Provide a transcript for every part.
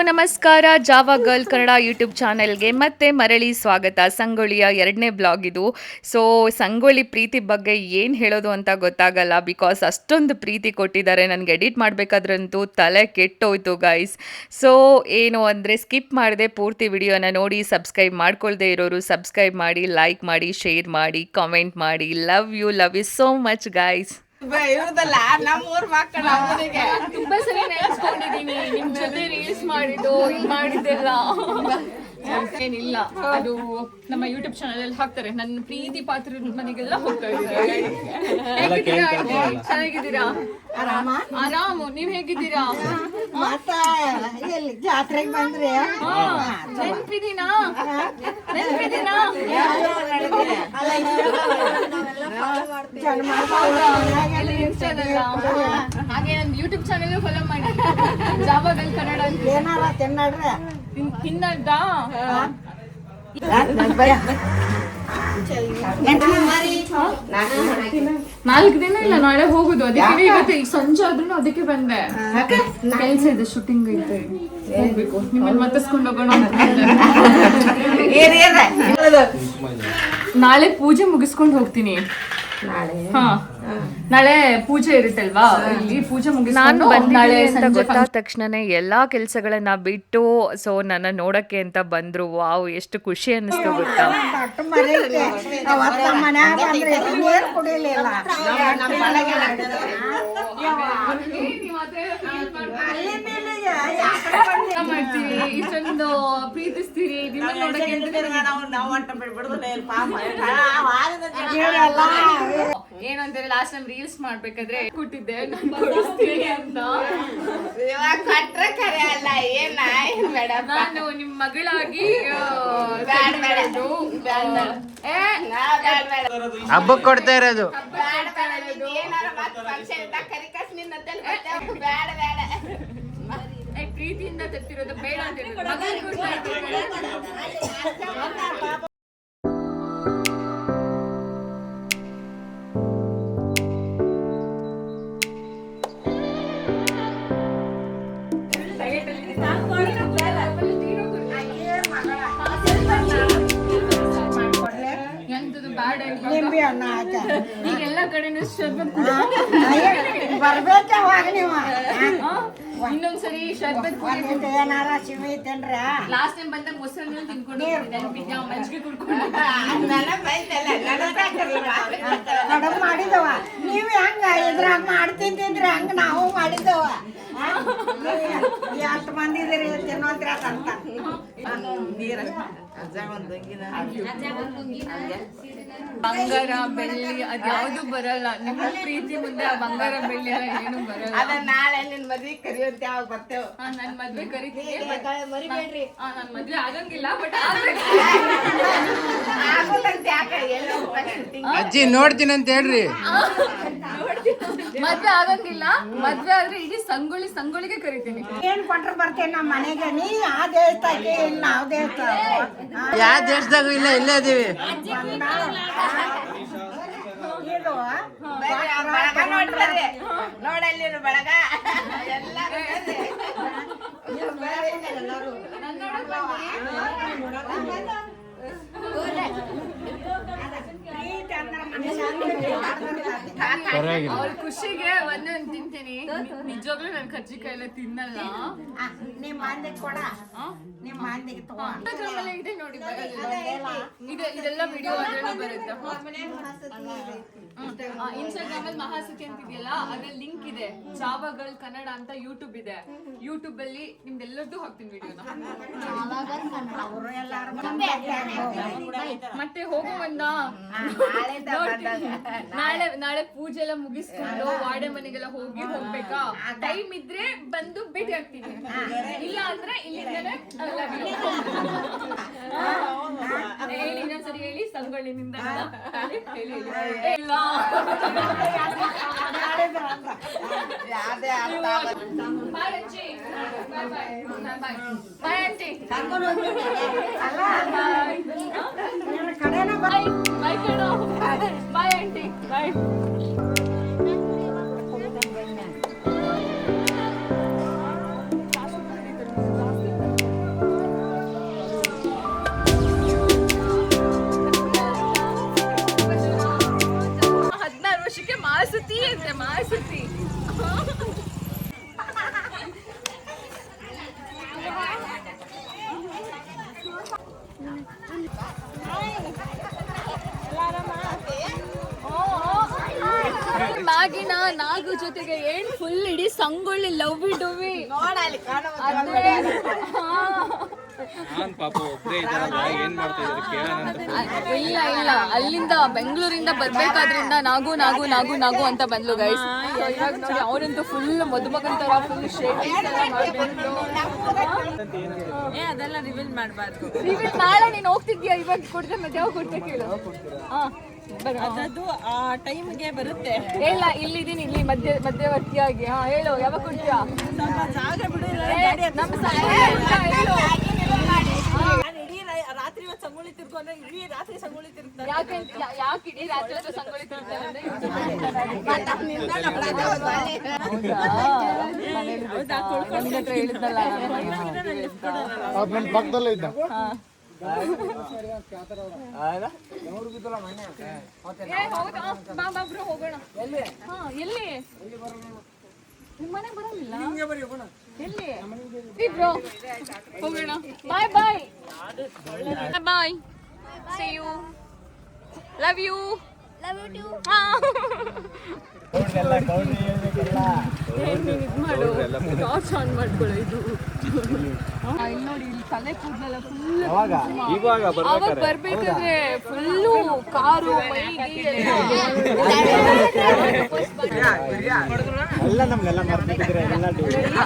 ನಮಸ್ಕಾರ. Java girl Kannada YouTube ಚಾನೆಲ್ಗೆ ಮತ್ತೆ ಮರಳಿ ಸ್ವಾಗತ. ಸಂಗೊಳ್ಳಿಯ 2ನೇ ಬ್ಲಾಗ್ ಇದು. ಸೊ ಸಂಗೊಳ್ಳಿ ಪ್ರೀತಿ ಬಗ್ಗೆ ಏನು ಹೇಳೋದು ಅಂತ ಗೊತ್ತಾಗಲ್ಲ, ಬಿಕಾಸ್ ಅಷ್ಟೊಂದು ಪ್ರೀತಿ ಕೊಟ್ಟಿದ್ದಾರೆ. ನನಗೆ ಎಡಿಟ್ ಮಾಡಬೇಕಾದ್ರಂತೂ ತಲೆ ಕೆಟ್ಟೋಯ್ತು ಗೈಸ್. ಸೊ ಏನು ಅಂದರೆ ಸ್ಕಿಪ್ ಮಾಡದೆ ಪೂರ್ತಿ ವಿಡಿಯೋನ ನೋಡಿ. ಸಬ್ಸ್ಕ್ರೈಬ್ ಮಾಡ್ಕೊಳ್ದೇ ಇರೋರು ಸಬ್ಸ್ಕ್ರೈಬ್ ಮಾಡಿ, ಲೈಕ್ ಮಾಡಿ, ಶೇರ್ ಮಾಡಿ, ಕಾಮೆಂಟ್ ಮಾಡಿ. Love you so much guys. ಇರುದಲ್ಲ ನಮ್ಮೂರ್ ಮಕ್ಕಳು ಅವನಿಗೆ ತುಂಬಾ ಸರಿ ನೆನೆಸ್ಕೊಂಡಿದೀನಿ ನಿಮ್ ಜೊತೆ ರೀಲ್ಸ್ ಮಾಡಿದ್ದು ಇದು ಮಾಡಿದ್ದೆಲ್ಲ. ಏನಿಲ್ಲ, ಅದು ನಮ್ಮ ಯೂಟ್ಯೂಬ್ ಚಾನಲ್ ಅಲ್ಲಿ ಹಾಕ್ತಾರೆ. ನನ್ನ ಪ್ರೀತಿ ಪಾತ್ರ ಮನೆಗೆಲ್ಲ ಹೋಗ್ತಾ ಇದ್ದಾರೆ. ಚೆನ್ನಾಗಿದ್ದೀರಾ? ಆರಾಮು. ನೀವ್ ಹೇಗಿದ್ದೀರಾ? ಜಾತ್ರೆಗೆ ಬಂದ್ರೆ ನೆನ್ಪಿದೀನಾ? ಹಾಗೆ ನನ್ನ ಯೂಟ್ಯೂಬ್ ಚಾನಲ್ ಫಾಲೋ ಮಾಡಿ, ಜಾವಾ ಗರ್ಲ್ ಕನ್ನಡ ಅಂತ. ಏನಾರ ತಿನ್ನಡ್ರೆ ತಿನ್ನಲ್ದ? ನಾಲ್ಕು ದಿನ ಇಲ್ಲ, ನಾಳೆ ಹೋಗುದು. ಅದಕ್ಕೆ ಇವತ್ತು ಈಗ ಸಂಜೆ ಆದ್ರೂ ಅದಕ್ಕೆ ಬಂದೆ. ಕೆಲ್ಸ ಇದೆ, ಶೂಟಿಂಗ್ ಐತೆ, ಹೋಗ್ಬೇಕು. ನಿಮ್ಮನ್ನ ಮತ್ತಿಸ್ಕೊಂಡು ಹೋಗೋಣ ಅಂತ. ನಾಳೆ ಪೂಜೆ ಮುಗಿಸ್ಕೊಂಡು ಹೋಗ್ತೀನಿ. ನಾಳೆ ಪೂಜೆ ಇರುತ್ತಲ್ವಾ, ಇಲ್ಲಿ ಪೂಜೆ ಮುಗಿಸ್ಕೊಂಡು ನಾಳೆ ಅಂತ ಗೊತ್ತಾದ ತಕ್ಷಣನೇ ಎಲ್ಲಾ ಕೆಲ್ಸಗಳನ್ನ ಬಿಟ್ಟು ಸೊ ನನ್ನ ನೋಡಕ್ಕೆ ಅಂತ ಬಂದ್ರು. ವಾವ್, ಎಷ್ಟು ಖುಷಿ ಅನ್ನಿಸ್ತು ಗೊತ್ತಾ. ಮಾಡ್ತೀವಿ, ಇಷ್ಟೊಂದು ಪ್ರೀತಿಸ್ತೀರಿ. ನಿಮ್ಮನ್ನ ನೋಡಕ್ಕೆ ಏನಂತಾರೆ, ಲಾಸ್ಟ್ ಟೈಮ್ ರೀಲ್ಸ್ ಮಾಡ್ಬೇಕಾದ್ರೆ ಕೊಟ್ಟಿದ್ದೆ ಕೊಡಿಸ್ತೀನಿ ಅಂತ. ನಾನು ನಿಮ್ ಮಗಳಾಗಿ ಹಬ್ಬಕ್ಕೆ ಕೊಡ್ತಾ ಇರೋದು. ಪ್ರೀತಿಯಿಂದ ತರ್ತಿರೋದು ಬೇಡ ಅಂತ ಹೇಳಿದ್ರು. ಈಗೆಲ್ಲ ಕಡೆನೂ ಶರ್ಬತ್ ಬರ್ಬೇಕಾಗ ನೀವು ಇನ್ನೊಂದ್ಸರಿ ಶರ್ಬತ್ ಏನಾರ ಸಿವಿ ತಿನ್ರ. ಲಾಸ್ಟ್ ಟೈಮ್ ಬಂದಾಗ ಮೊಸರನ್ನ ತಿನ್ಕೊಂಡು ಮಜ್ಜಿಗೆ ಕುಡ್ಕೊಂಡು ಕಡಮ್ ಮಾಡಿದವ. ನೀವ್ ಹೆಂಗ ಇದ್ರಾಗ ಮಾಡ್ತಿದ್ದಿದ್ರಿ ಹಂಗ ನಾವು ಮಾಡಿದವ. ಎಷ್ಟು ಮಂದಿ ಇದೀರಿ ತಿನ್ನೋದ್ರ ಅಂತ. ಬಂಗಾರ ಬೆಳ್ಳಿ ಅದ್ಯಾವ್ದು ಬರಲ್ಲ. ನಿಮ್ಮ ಪ್ರೀತಿ ಮುಂದೆ ಆ ಬಂಗಾರ ಬೆಳ್ಳಿ ಏನು ಬರಲ್ಲ. ನಾಳೆ ನಿನ್ ಮದ್ವೆ ಕರಿಯೋದ್ ಯಾವಾಗ ಬರ್ತೇವ? ನನ್ ಮದ್ವೆ ಕರಿತೀನಿ. ನನ್ ಮದ್ವೆ ಆಗಂಗಿಲ್ಲ, ಬಟ್ ಅಜ್ಜಿ ನೋಡ್ತೀನಿ ಅಂತ ಹೇಳ್ರಿ. ಮದ್ವೆ ಆಗಂಗಿಲ್ಲ, ಮದ್ವೆ ಆದ್ರೆ ಇಡೀ ಸಂಗೊಳ್ಳಿಗೆ ಕರಿತೀನಿ. ಏನ್ ಕೊಟ್ರ ಬರ್ತೇನೆ ನಮ್ಮ ಮನೆಗೆ. ನೀ ಆ ದೇವಸ್ಥಾನಕ್ಕೆ ಇಲ್ಲ, ನಾವು ದೇವಸ್ಥಾನ ಯಾವ ದೇಶದಾಗೂ ಇಲ್ಲ, ಇಲ್ಲೇ ಇದೀವಿ. ನೋಡಲ್ಲಿ ಬಳಗ ಎಲ್ಲ ಅವ್ರ ಖುಷಿಗೆ ಒಂದೊಂದು ತಿಂತೀನಿ. ನಿಜವಾಗ್ಲೂ ನನ್ ಕಜ್ಜಿಕಾಯಿ ಎಲ್ಲ ತಿನ್ನಲ್ಲ. ನಿಮ್ ಮಂದಿಗೆ ಕೊಡ, ನಿಮ್ ಮಂದಿಗೆ ತಗೋ. ಇದೆ ನೋಡಿ, ಇದೆಲ್ಲ ವಿಡಿಯೋ ಆದ್ರೂ ಬರುತ್ತೆ. ಇನ್ಸ್ಟಾಗ್ರಾಮ್ ಅಲ್ಲಿ ಮಹಾಸತಿ ಅಂತಿದೆಯಲ್ಲ, ಅದ್ರಲ್ಲಿ ಲಿಂಕ್ ಇದೆ. ಜಾವಾ ಗರ್ಲ್ ಕನ್ನಡ ಅಂತ ಯೂಟ್ಯೂಬ್ ಇದೆ. ಯೂಟ್ಯೂಬ್ ಅಲ್ಲಿ ನಿಮ್ದೆಲ್ಲದೂ ಹಾಕ್ತೀನಿ ವಿಡಿಯೋನ. ಮತ್ತೆ ಹೋಗೋ ಬಂದ ನಾಳೆ ಪೂಜೆ ಎಲ್ಲ ಮುಗಿಸ್ಕೊಂಡು ವಾಡೆ ಮನೆಗೆಲ್ಲ ಹೋಗ್ಬೇಕಾ. ಟೈಮ್ ಇದ್ರೆ ಬಂದು ಭೇಟಿ ಆಗ್ತೀನಿ, ಇಲ್ಲ ಅಂದ್ರೆ ಇಲ್ಲಿಂದನೇ ಹೇಳಿ. ಇನ್ನೊಂದ್ಸರಿ ಹೇಳಿ, ಸಂಗೊಳ್ಳಿನಿಂದ ಹೇಳಿ. ಇಲ್ಲ ಬಾಯ್ ಅಜ್ಜಿ, ಬಾಯ್ ಆಂಟಿ, ಬಾಯ್ ಕಣೋ, ಬಾಯ್ ಆಂಟಿ, ಬಾಯ್. ನಾಗಿನ ನಾಗು ಜೊತೆಗೆ ಏನ್ ಫುಲ್ ಇಡೀ ಸಂಗೊಳ್ಳಿ ಲವ್ ಡೂವಿ ನೋಡಲ್ಲಿ ಇಲ್ಲ ಇಲ್ಲ ಅಲ್ಲಿಂದ ಬೆಂಗಳೂರಿಂದ ಬರ್ಬೇಕಾದ್ರಿಂದ ನಾಗು ನಾಗು ನಾಗು ನಾಗು ಅಂತ ಬಂದ್ಲು ಗೈಸ್. ಇವಾಗ ನೋಡಿ ಅವರಂತೂ ಫುಲ್ ಮದುಮಗನ್ ತರ ಫುಲ್ ಶೇವಿಂಗ್ಸ್ ಎಲ್ಲ ಮಾಡ್ಕೊಂಡು ಅದೆಲ್ಲ ರಿವೀಲ್ ಮಾಡಬಾರ್ದು. ರಿವೀಲ್ ನಾಳೆ ನೀನು ಹೋಗ್ತಿದ್ಯಾ ಇವಾಗ ಕೊಡ್ದೆ ಮತ್ತೆ ಯಾವಾಗ ಕೊಡ್ತೆ ಕೇಳು. ಅದದು ಆ ಟೈಮ್ಗೆ ಬರುತ್ತೆ. ಹೇಳ ಇಲ್ಲಿದ್ದೀನಿ ಇಲ್ಲಿ ಮಧ್ಯವರ್ತಿಯಾಗಿ. ಹೇಳು ಯಾವಾಗ ಕೊಡ್ತೀಯಾ? ಸ್ವಲ್ಪ ಜಾಗ ಬಿಡು. ನಮ್ಮ ಹೇಳು ಇಡೀ ರಾತ್ರಿ ಇವತ್ತು ಸಂಗೊಳ್ಳಿ ತಿರ್ಕೊಂಡ್ರೆ ಇಡೀ ರಾತ್ರಿ ಸಂಗೊಳ್ಳಿ ತಿರ್ತಾರೆ. ಯಾಕೆ ಇಡೀ ರಾತ್ರಿ ಹೊತ್ತು ಸಂಗೊಳ್ಳಿ ತಿರ್ತಾರೆ ಅಂದ್ರೆ ಹೇಳಿದ್ದಲ್ಲ ಪಕ್ಕದಲ್ಲೇ ಇದ್ದ ಹೋಗೋಣ. ಎಲ್ಲಿ ನಿಮ್ಮ ಮನೆಗೆ ಬರಲಿಲ್ಲ? ಎಲ್ಲಿ ಇಬ್ರು ಹೋಗೋಣ. ಬಾಯ್ ಬಾಯ್ ಬಾಯ್. See you. Love you. Love you too. ಮಾಡು ಟಾರ್ಚ್ ಆನ್ ಮಾಡ್ಕೊಳ್ಳೋ ಇದು. ಇಲ್ಲಿ ನೋಡಿ ಇಲ್ಲಿ ತಲೆ ಕೂದಲೆಲ್ಲ ಫುಲ್ ಅವಾಗ ಬರ್ಬೇಕಾದ್ರೆ ಫುಲ್ಲು ಕಾರು ಮೈಗೆ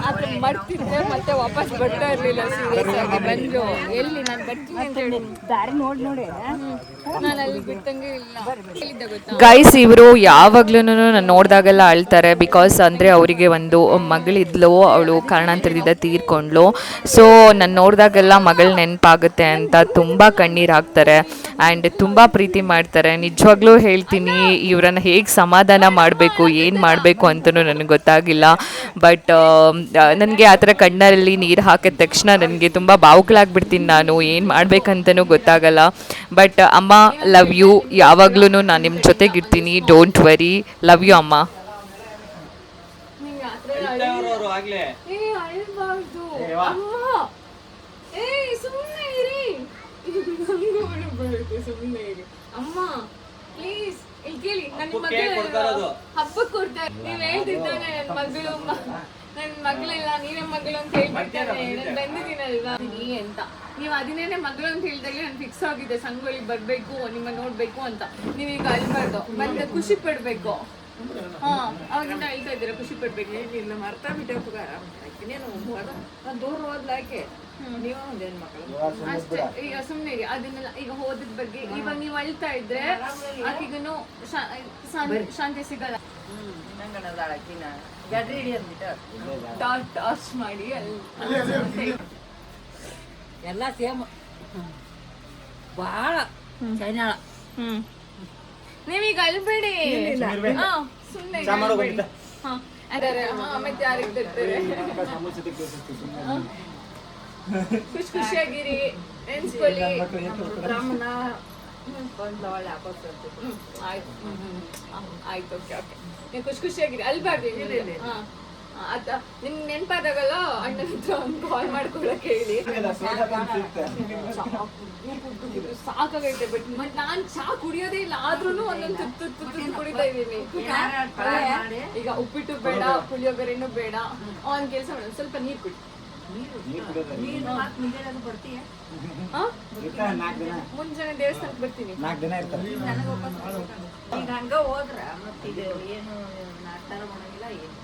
ಅದನ್ನ ಮರ್ತಿದ್ರೆ ಮತ್ತೆ ವಾಪಸ್ ಬರ್ತಾ ಇರ್ಲಿಲ್ಲ. ಸೀರಿಯಸ್ ಆಗಿ ಬಂದ್ರು ಎಲ್ಲಿ ನಾನು ಬರ್ತೀನಿ ಅಂತ ಹೇಳಿ ದಾರಿ ನೋಡಿ ನಾನು ಅಲ್ಲಿ ಬಿಟ್ಟಂಗೆ ಇಲ್ಲ. ಗೈಸ್ ಇವರು ಯಾವಾಗ್ಲೂ ನಾನು ನೋಡಿದಾಗೆಲ್ಲ ಅಳ್ತಾರೆ. ಬಿಕಾಸ್ ಅಂದರೆ ಅವರಿಗೆ ಒಂದು ಮಗಳಿದ್ಲು, ಅವಳು ಕಾರಣಾಂತರದಿಂದ ತೀರ್ಕೊಂಡ್ಲು. ಸೊ ನಾನು ನೋಡಿದಾಗೆಲ್ಲ ಮಗಳು ನೆನಪಾಗುತ್ತೆ ಅಂತ ತುಂಬ ಕಣ್ಣೀರು ಹಾಕ್ತಾರೆ ಆ್ಯಂಡ್ ತುಂಬ ಪ್ರೀತಿ ಮಾಡ್ತಾರೆ. ನಿಜವಾಗ್ಲೂ ಹೇಳ್ತೀನಿ, ಇವರನ್ನು ಹೇಗೆ ಸಮಾಧಾನ ಮಾಡಬೇಕು ಏನು ಮಾಡಬೇಕು ಅಂತಲೂ ನನಗೆ ಗೊತ್ತಾಗಿಲ್ಲ. ಬಟ್ ನನಗೆ ಆ ಥರ ಕಣ್ಣಲ್ಲಿ ನೀರು ಹಾಕಿದ ತಕ್ಷಣ ನನಗೆ ತುಂಬ ಭಾವುಕಳಾಗ್ಬಿಡ್ತೀನಿ. ನಾನು ಏನು ಮಾಡಬೇಕಂತನೂ ಗೊತ್ತಾಗಲ್ಲ. ಬಟ್ ಅಮ್ಮ ಲವ್ ಯು, ಯಾವಾಗ್ಲೂ ನಾನು ನಿಮ್ಮ ಜೊತೆಗಿರ್ತೀನಿ. Don't worry. ಲವ್ ಯು ಅಮ್ಮ. ಅಮ್ಮ ಪ್ಲೀಸ್ ಇಲ್ಲಿ ಕೇಳಿ, ಹಬ್ಬಕ್ಕೆ ಕೊಡ್ತಾರೆ. ನೀವ್ ಹೇಳ್ತಿದ್ದಾನೆ ನನ್ ಮಗಳಿಲ್ಲ ನೀವೇ ಮಗಳು ಅಂತ ಹೇಳ್ಬಿಡ್ತಾರೆ. ನಾನು ಬಂದಿದ್ದೀನಲ್ವಾ ನೀ ಅಂತ, ನೀವು ಅದನ್ನೇನೆ ಮಗಳು ಅಂತ ಹೇಳಿದಾಗಲೇ ನಾನು ಫಿಕ್ಸ್ ಆಗಿದೆ ಸಂಗೊಳ್ಳಿ ಬರ್ಬೇಕು ನಿಮ್ಮ ನೋಡ್ಬೇಕು ಅಂತ. ನೀವೀಗ ಅಳ್ಬಾರ್ದು, ಮತ್ತೆ ಖುಷಿ ಪಡ್ಬೇಕು. ಅವಾಗಿಂದ ಹೇಳ್ತಾ ಇದ್ದೀರಾ ಖುಷಿ ಪಡ್ಬೇಕು. ಏನಿಲ್ಲ ಮರ್ತಾ ಬಿಟ್ಟೆ ದೂರ ಹೋದ್ಲಾಕೆ ನೀವು ಒಂದೇನ್ ಮಕ್ಕಳು ಅಷ್ಟೇ. ಈಗ ಸುಮ್ಮನೆ ಅದನ್ನೆಲ್ಲ ಈಗ ಹೋದದ ಬಗ್ಗೆ ಇವಾಗ ನೀವು ಅಳ್ತಾ ಇದ್ರೆ ಆಕಿಗೂ ಶಾಂತಿ ಸಿಗಲ್ಲ. ಟಾರ್ಚ್ ಮಾಡಿ ಎಲ್ಲ ಸೇಮ್ ಬಹಳ ಚೈನಾಳ. ನೀವೀಗ ಅಳ್ಬೇಡಿ, ಸುಮ್ಮನೆ ಮತ್ತೆ ಯಾರಿಗೆ ತರ್ತಾರೆ. ಖುಷಿ ಖುಷಿಯಾಗಿರಿ, ನೆನ್ಸ್ಕೊಳ್ಳಿ. ಬ್ರಾಹ್ಮಣ ಆಯ್ತು ಓಕೆ ಓಕೆ. ನೀವು ಖುಷಿ ಖುಷಿಯಾಗಿರಿ, ಅಲ್ಬಾರ್ದು. ನಿಮ್ಗೆ ನೆನಪಾದಾಗಲ್ಲ ಅಣ್ಣನ ಹತ್ರ ಒಂದು ಕಾಲ್ ಮಾಡ್ಕೊಳಕ್ಕೆ ಹೇಳಿ. ಸಾಕಾಗೈತೆ. ಬಟ್ ನಾನ್ ಚಾ ಕುಡಿಯೋದೇ ಇಲ್ಲ, ಆದ್ರೂ ಒಂದೊಂದು ತುತ್ತು ಕುಡಿತಾ ಇದ್ದೀನಿ. ಈಗ ಉಪ್ಪಿಟ್ಟು ಬೇಡ, ಪುಳಿಯೋಗರೆನೂ ಬೇಡ. ಒಂದ್ ಕೆಲಸ ಮಾಡೋಣ, ಸ್ವಲ್ಪ ನೀರು ಕುಡಿ. ಮುಂಜಾನೆ ದೇವಸ್ಥಾನಕ್ಕೆ ಬರ್ತೀನಿ. ಈಗ ಹಂಗ ಹೋದ್ರ ಮತ್ತೀಗ ಏನು ನಾಷ್ಟಾರ ಮಾಡಂಗಿಲ್ಲ ಏನು.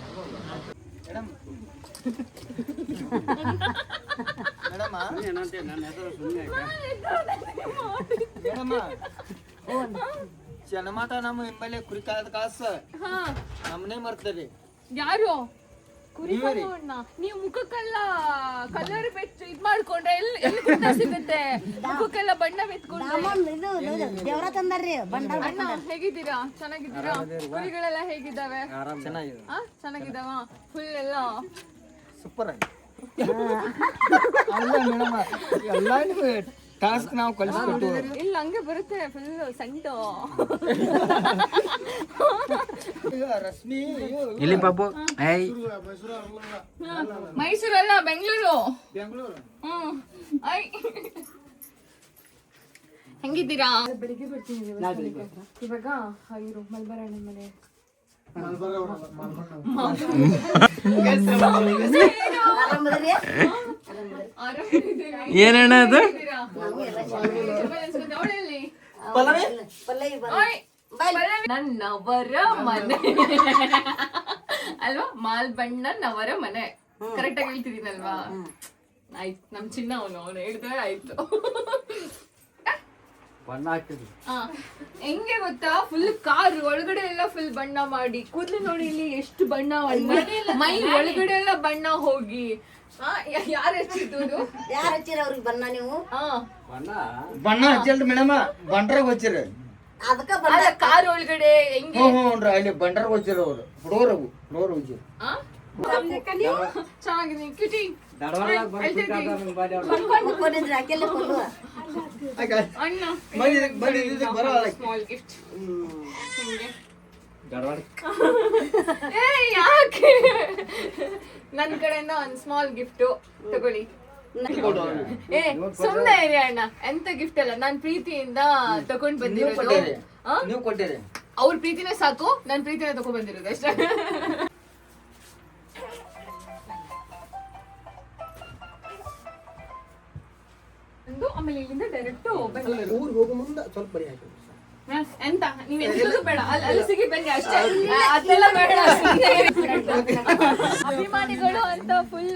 ಜನಮಾಟ ನಮ್ಮ ಎಂಬಲ್ಲಿ ಕುರಿ ಕಾಲದ ಕಾಸ ನಮ್ಮನೆ ಮರ್ತರಿ. ಯಾರು ಕುರಿ ನೀವು ಮುಖಕ್ಕೆಲ್ಲ ಕಲರ್ ಬೆಚ್ಚ ಇದ್ ಮಾಡ್ಕೊಂಡ್ರೆ ಎಲ್ಲಿ ಸಿಗುತ್ತೆ? ಮುಖಕ್ಕೆಲ್ಲ ಬಣ್ಣ ಬೆತ್ಕೊಂಡ್ರೆ. ದೇವ್ರ ತಂದಾರ್ರಿ ಅಣ್ಣ ಹೇಗಿದ್ದೀರಾ? ಚೆನ್ನಾಗಿದ್ದೀರಾ? ಕುರಿಗಳೆಲ್ಲ ಹೇಗಿದ್ದಾವೆ? ಚೆನ್ನಾಗಿದ್ದಾವ? ಫುಲ್ ಎಲ್ಲ ಸೂಪರ್ ಆಗಿ ಅಲ್ಲ ಮೇಡಮ್, ಎಲ್ಲ ಟಾಸ್ಕ್ ನಾವು ಕಲಿಸ್ಕೊಟ್ಟು ಇಲ್ಲ ಹಂಗೆ ಬರುತ್ತೆ ಫುಲ್ ಸಂಟು. ರಶ್ಮಿ ಇಲ್ಲಿ ಪಾಪು ಮೈಸೂರಲ್ಲ ಬೆಂಗಳೂರು. ಹೆಂಗಿದ್ದೀರಾ? ಬೆಳಿಗ್ಗೆ ಬರ್ತೀನಿ ಇವಾಗ. ಇವರು ಮಲ್ಬಾರಣ್ಣ ಮನೆ ಏನಣ್ಣ ಅದು ನನ್ನವರ ಮನೆ ಅಲ್ವಾ ಮಾಲ್ಬಣ್ಣ ನವರ ಮನೆ ಕರೆಕ್ಟ್ ಆಗಿ ಹೇಳ್ತಿದ್ದೀನಲ್ವಾ ಆಯ್ತು ನಮ್ ಚಿನ್ನ ಅವನು ಹೇಳಿದ್ರೆ ಆಯ್ತು ಹೆಂಗೆ ಗೊತ್ತಾ ಫುಲ್ ಕಾರ್ ಒಳಗಡೆ ಎಲ್ಲ ಫುಲ್ ಬಣ್ಣ ಮಾಡಿ ಕೂದಲು ನೋಡಿ ಇಲ್ಲಿ ಎಷ್ಟು ಬಣ್ಣ ಮೈ ಒಳಗಡೆ ಎಲ್ಲ ಬಣ್ಣ ಹೋಗಿ ಯಾರು ಹಚ್ಚಿದ್ದು ಯಾರು ಹಚ್ಚಿರ ಅವ್ರಿಗೆ ಬಣ್ಣ ನೀವು ಬಣ್ಣ ಹಚ್ಚಲ್ರಿ ಮೇಡಮ್ ಬಂಡ್ರಾಗ ಹಚ್ಚಿರಿ ಅದಕ್ಕ ಕಾರ್ ಒಳಗಡೆ ಹೆಂಗೆ ಹ್ಞೂ ಅಲ್ಲಿ ಬಂಡ್ರಾಗ ಹಚ್ಚಿರಿ ಅವ್ರು ಹುಡುಗರು ಹಚ್ಚಿರಿ ಚೆನ್ನಾಗಿದೆ ಕಿಟಿ ಮಕ್ಕೊಂಡಿದ್ರೆ ಆಕೆಲ್ಲ ಕೊಲ್ಲು ಅಣ್ಣ ಸ್ಮಾಲ್ ಗಿಫ್ಟ್ ಯಾಕೆ ನನ್ನ ಕಡೆಯಿಂದ ಒಂದ್ ಸ್ಮಾಲ್ ಗಿಫ್ಟ್ ತಗೊಳ್ಳಿ ಏ ಸುಮ್ನೆ ಇರಿ ಅಣ್ಣ ಎಂತ ಗಿಫ್ಟ್ ಅಲ್ಲ ನಾನ್ ಪ್ರೀತಿಯಿಂದ ತಗೊಂಡ್ ಬಂದಿರೋದು ನೀವು ಕೊಟ್ಟಿರಿ ಅವ್ರ ಪ್ರೀತಿನೇ ಸಾಕು ನನ್ ಪ್ರೀತಿನ ತಗೊಂಡ್ ಬಂದಿರೋದು ಅಷ್ಟೇ ಆಮೇಲೆ ಇಲ್ಲಿಂದ ಡೈರೆಕ್ಟ್ ಊರಿಗೆ ಹೋಗೋ ಮುಂದೆ ಸ್ವಲ್ಪ ಬರಿ ಹಾಕಿ ಎಂತ ನೀವ್ ಎಂತದು ಬೇಡ ಅಲ್ಲಿ ಸಿಗಿ ಬನ್ನಿ ಅಷ್ಟೇ ಅದೆಲ್ಲ ಬೇಡ ಅಭಿಮಾನಿಗಳು ಅಂತ ಫುಲ್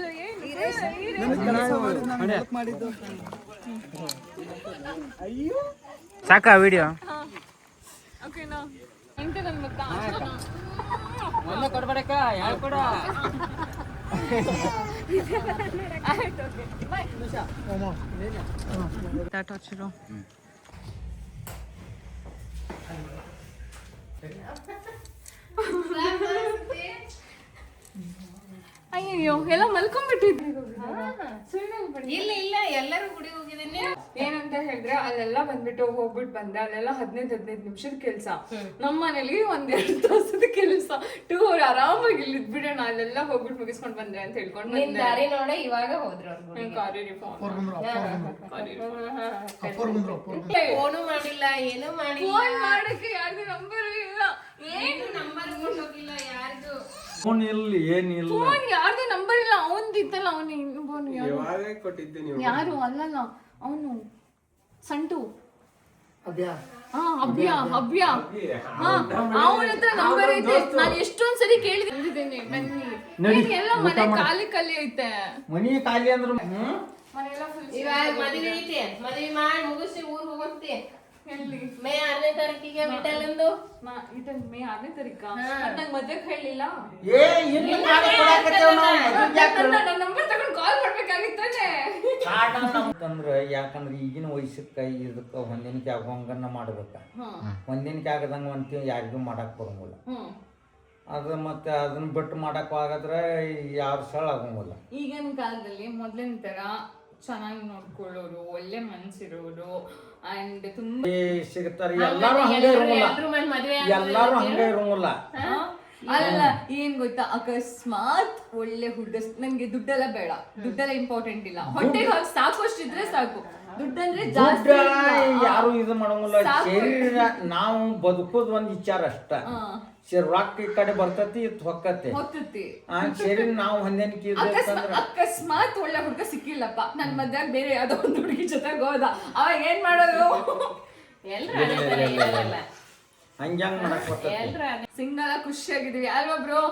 ಸಾಕಾ ವಿಡಿಯೋ ಓಕೆನಾ ಎಂತ ನನ್ ಮಕ್ಕ ಒಂದೇ ಕೊಡ್ಬೇಡಕ್ಕ ಯಾರು ಕೊಡ ಆಯ್ತು ಓಕೆ ಬಾಯ್ ಟಾಟಾ ಚಿರೋ ಅಯ್ಯೋ ಎಲ್ಲ ಮಲ್ಕೊಂಡ್ಬಿಟ್ಟಿದ್ರಿ ಇಲ್ಲ ಇಲ್ಲ ಎಲ್ಲರೂ ಗುಡಿ ಹೋಗಿದ್ದೀನಿ ಏನಂತ ಹೇಳಿದ್ರೆ ಅಲ್ಲೆಲ್ಲ ಬಂದ್ಬಿಟ್ಟು ಹೋಗ್ಬಿಟ್ಟು ಬಂದೆ ಅಲ್ಲೆಲ್ಲ 15 ನಿಮಿಷದ ಕೆಲಸ ನಮ್ಮ ಮನೇಲಿ 1-2 ತಾಸದ ಕೆಲಸ 2 ಅವರ್ ಆರಾಮಾಗಿ ಇಲ್ಲಿ ಇದ್ಬಿಡೋಣ ಅಲ್ಲೆಲ್ಲ ಹೋಗ್ಬಿಟ್ಟು ಮುಗಿಸ್ಕೊಂಡ್ ಬಂದ್ರೆ ಅಂತ ಹೇಳ್ಕೊಂಡು ನಿನ್ ದಾರಿ ನೋಡ ಇವಾಗ ಹೋದ್ರು ಫೋನು ಮಾಡಿಲ್ಲ ಏನು ಮಾಡಿಲ್ಲ ಫೋನ್ ಮಾಡಕ್ಕೆ ಯಾರಿಗೂ ನಂಬರ್ ಇಲ್ಲ ಏನು ನಂಬರ್ ಹೋಗಿಲ್ಲ ಯಾರ್ದು ಫೋನ್ ಇಲ್ಲಿ ಏನಿಲ್ಲ ಫೋನ್ ಯಾರ್ದು ನಂಬರ್ ಇಲ್ಲ ಅವನ್ದಿತ್ತಲ್ಲ ಅವನು ಫೋನ್ ಯಾರು ಅಲ್ಲಲ್ಲ ಅವನು ಸಂಟು ಹಾ ಅಭ್ಯ ಅವನ ಹತ್ರ ನಂಬರ್ ಐತೆ ನಾನು ಎಷ್ಟೊಂದ್ಸರಿ ಕೇಳಿದ್ದೀನಿ ಬನ್ನಿ ಎಲ್ಲ ಮನೆ ಖಾಲಿ ಐತೆ ಮನಿ ಖಾಲಿ ಅಂದ್ರ ಮನೆಯೆಲ್ಲ ಫುಲ್ ಇವಾಗ ಮದುವೆ ಐತಿ ಮದುವೆ ಮಾಡಿ ಮುಗಿಸಿ ಊರ್ ಹೋಗುತ್ತೆ ಮೇ 6ನೇ ತಾರೀಕಿಗೆ ಬಿಟ್ಟಲ್ಲಂದು ಮೇ 6ನೇ ತಾರೀಕ ನಂಗೆ ಮದ್ವೆಗೆ ಹೇಳಿಲ್ಲ ಏ ಇನ್ನು ಮಾಡಕತ್ತೇವ ನನ್ನ ನಂಬರ್ ತಗೊಂಡು ಕಾಲ್ ಮಾಡ್ಬೇಕಾಗಿತ್ತಾನೆ ಅಂತಂದ್ರೆ ಯಾಕಂದ್ರೆ ಈಗಿನ ವಯಸ್ಸಕ್ಕೆ ಇದಕ್ಕೆ ಹೊಂದಾಣಿಕೆ ಆಗೋಂಗನ್ನ ಮಾಡ್ಬೇಕ ಹೊಂದಾಣಿಕೆ ಆಗದಂಗ ಅಂತೀವಿ ಯಾರಿಗೂ ಮಾಡಕ್ ಬರಂಗಿಲ್ಲ ಅದು ಮತ್ತೆ ಅದನ್ನ ಬಿಟ್ಟು ಮಾಡಕ್ ಆಗಾದ್ರೆ ಯಾರು ಸಳ ಆಗಂಗಿಲ್ಲ ಈಗಿನ ಕಾಲದಲ್ಲಿ ಮೊದ್ಲಿನ ತರ ಚೆನ್ನಾಗಿ ನೋಡ್ಕೊಳ್ಳೋರು ಒಳ್ಳೆ ಮನ್ಸಿರೋರು ಅಂಡ್ ತುಂಬಾ ಸಿಗ್ತಾರೆ ಎಲ್ಲಾರು ಹಂಗೆ ಇರಂಗಿಲ್ಲ ಎಲ್ಲಾರು ಹಂಗೆ ಇರಂಗಿಲ್ಲ ಅಲ್ಲ ಏನ್ ಗೊತ್ತಾ ಅಕಸ್ಮಾತ್ ಒಳ್ಳೆ ಹುಡ್ಗ ನನ್ಗೆ ದುಡ್ಡೆಲ್ಲ ಬೇಡ ದುಡ್ಡೆಲ್ಲ ಇಂಪಾರ್ಟೆಂಟ್ ಇಲ್ಲ ಹೊಟ್ಟೆಗೆ ಸಾಕಷ್ಟಿದ್ರೆ ಸಾಕು ದುಡ್ಡಂದ್ರೆ ಜಾಸ್ತಿ ಯಾರು ಇದು ಮಾಡಂಗಿಲ್ಲ ಶರೀರ ನಾವು ಬದುಕೋದ್ ಒಂದ್ ವಿಚಾರ ಅಷ್ಟ ರೊಕ್ಕ ಈ ಕಡೆ ಬರ್ತತಿ ಇತ್ತು ಹೊಕ್ಕತ್ತೆ ಹೋಗ್ತತಿ ಶರೀರ ನಾವು ಹೊಂದಾಣಿಕೆ ಅಕಸ್ಮಾತ್ ಒಳ್ಳೆ ಹುಡ್ಗ ಸಿಕ್ಕಿಲ್ಲಪ್ಪ ನನ್ ಮದ್ಯಾಗ ಬೇರೆ ಯಾವ್ದೋ ಒಂದು ಹುಡುಗಿ ಜೊತೆಗೆ ಹೋದ ಅವಾಗ ಏನ್ ಮಾಡೋದು ಹಂಗ್ಯಾಂಗ ಮಾಡಕ್ ಬರ್ತೈತಿ ಸಿಂಗಲ್ ಖುಷಿಯಾಗಿದೀವಿ ಅಲ್ವಾ ಬ್ರೋ